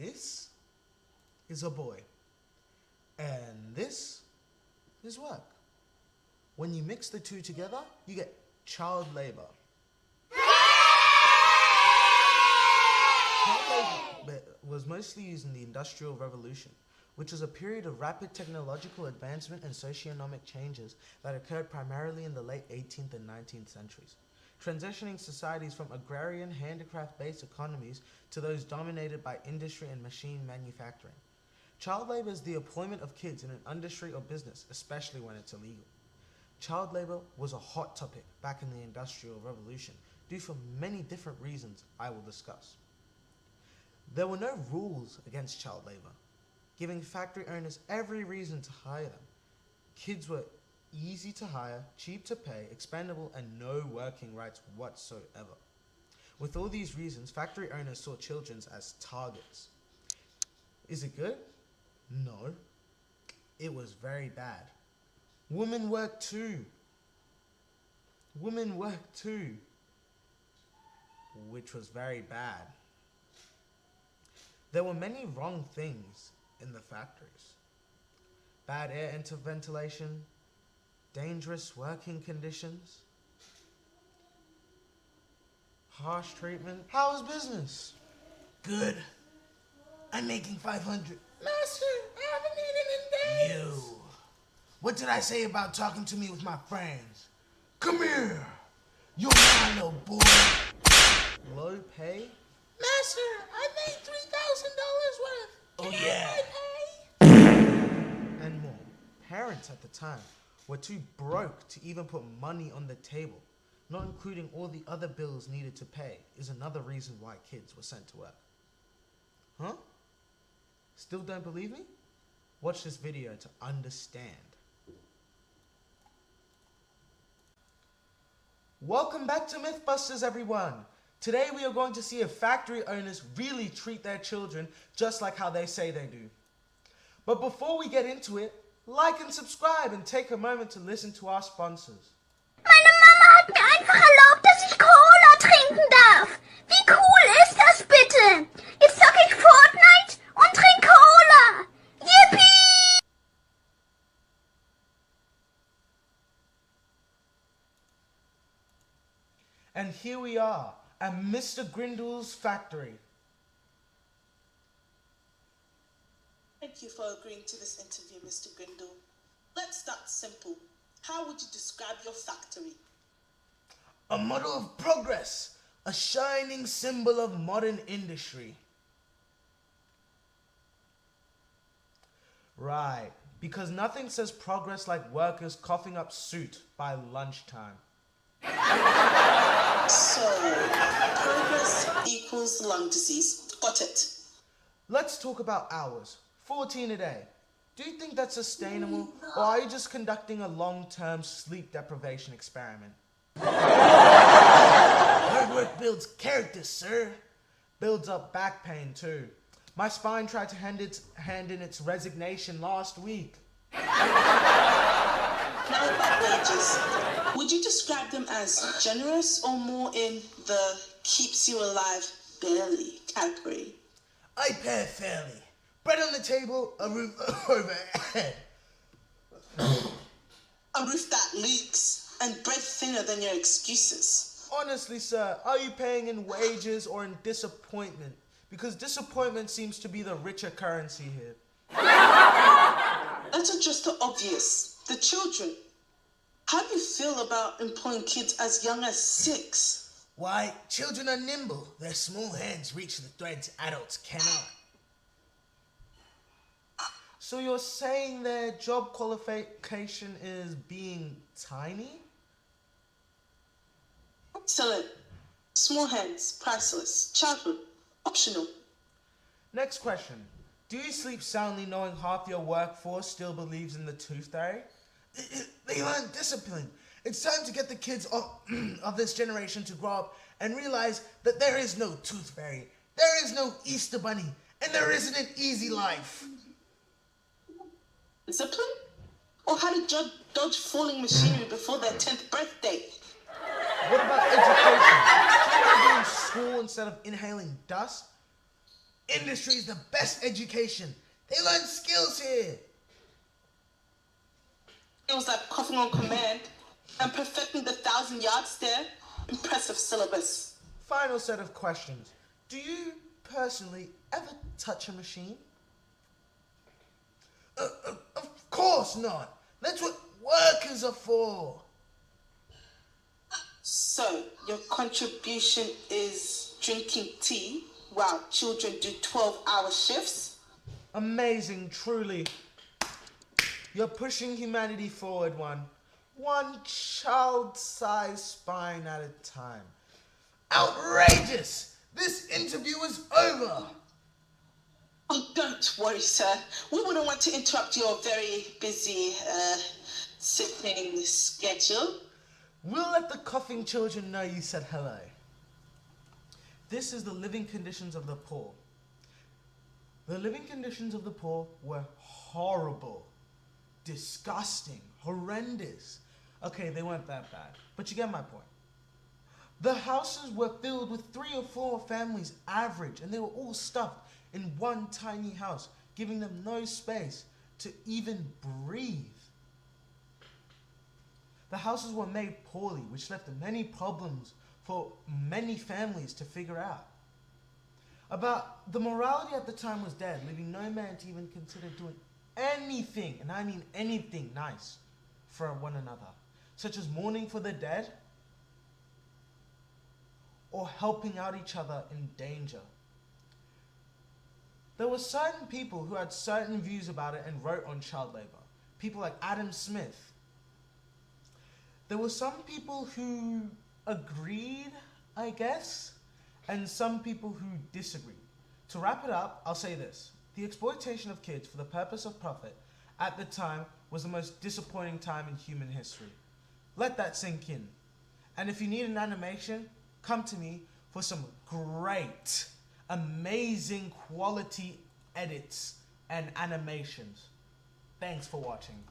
this is a boy. And this is work. When you mix the two together, you get child labor. Child labor was mostly used in the Industrial Revolution, which was a period of rapid technological advancement and socioeconomic changes that occurred primarily in the late 18th and 19th centuries, transitioning societies from agrarian, handicraft-based economies to those dominated by industry and machine manufacturing. Child labor is the employment of kids in an industry or business, especially when it's illegal. Child labor was a hot topic back in the Industrial Revolution due for many different reasons I will discuss. There were no rules against child labor, giving factory owners every reason to hire them. Kids were easy to hire, cheap to pay, expendable, and no working rights whatsoever. With all these reasons, factory owners saw children as targets. Is it good? No. It was very bad. Women work too. Women work too. Which was very bad. There were many wrong things in the factories. Bad air ventilation, dangerous working conditions, harsh treatment. How is business? Good. I'm making 500. Master, I haven't eaten in days. You. What did I say about talking to me with my friends? Come here. You're my little boy. Low pay? Master, I made $3,000 worth. Oh yeah. And more. Parents at the time were too broke to even put money on the table. Not including all the other bills needed to pay is another reason why kids were sent to work. Huh? Still don't believe me? Watch this video to understand. Welcome back to Mythbusters, everyone. Today we are going to see if factory owners really treat their children just like how they say they do. But before we get into it, like and subscribe and take a moment to listen to our sponsors. Meine Mama hat mir einfach erlaubt, dass ich Cola trinken darf. Wie cool ist das bitte? Jetzt zocke ich Fortnite und trink Cola. Yippie! And here we are at Mr. Grindle's factory. Thank you for agreeing to this interview, Mr. Grindle. Let's start simple. How would you describe your factory? A model of progress, a shining symbol of modern industry. Right, because nothing says progress like workers coughing up soot by lunchtime. So, progress equals lung disease. Got it. Let's talk about hours. 14 a day. Do you think that's sustainable, or are you just conducting a long-term sleep deprivation experiment? Hard work builds character, sir. Builds up back pain, too. My spine tried to hand in its resignation last week. Now about wages. Would you describe them as generous or more in the keeps you alive barely category? I pay fairly. Bread on the table, a roof overhead. A roof that leaks and bread thinner than your excuses. Honestly, sir, are you paying in wages or in disappointment? Because disappointment seems to be the richer currency here. Let's address the obvious. The children. How do you feel about employing kids as young as 6? Why, children are nimble. Their small hands reach the threads adults cannot. So you're saying their job qualification is being tiny? Excellent. Small hands, priceless. Childhood, optional. Next question. Do you sleep soundly knowing half your workforce still believes in the tooth fairy? They learn discipline. It's time to get the kids of this generation to grow up and realize that there is no tooth fairy, there is no Easter bunny, and there isn't an easy life. Discipline? Or how to dodge falling machinery before their 10th birthday? What about education? Should they be in school instead of inhaling dust? Industry is the best education. They learn skills here. It was like coughing on command and perfecting the 1,000-yard stare. Impressive syllabus. Final set of questions. Do you personally ever touch a machine? Of course not. That's what workers are for. So, your contribution is drinking tea while children do 12-hour shifts? Amazing, truly. You're pushing humanity forward one child-sized spine at a time. Outrageous! This interview is over. Oh, don't worry, sir. We wouldn't want to interrupt your very busy sitting schedule. We'll let the coughing children know you said hello. This is the living conditions of the poor. The living conditions of the poor were horrible, disgusting, horrendous. Okay, they weren't that bad, but you get my point. The houses were filled with 3 or 4 families average, and they were all stuffed in one tiny house, giving them no space to even breathe. The houses were made poorly, which left many problems for many families to figure out. The morality at the time was dead, leaving no man to even consider doing anything, and I mean anything nice, for one another, such as mourning for the dead or helping out each other in danger. There were certain people who had certain views about it and wrote on child labor. People like Adam Smith. There were some people who agreed, I guess, and some people who disagreed. To wrap it up, I'll say this. The exploitation of kids for the purpose of profit at the time was the most disappointing time in human history. Let that sink in. And if you need an animation, come to me for some great, amazing quality edits and animations. Thanks for watching.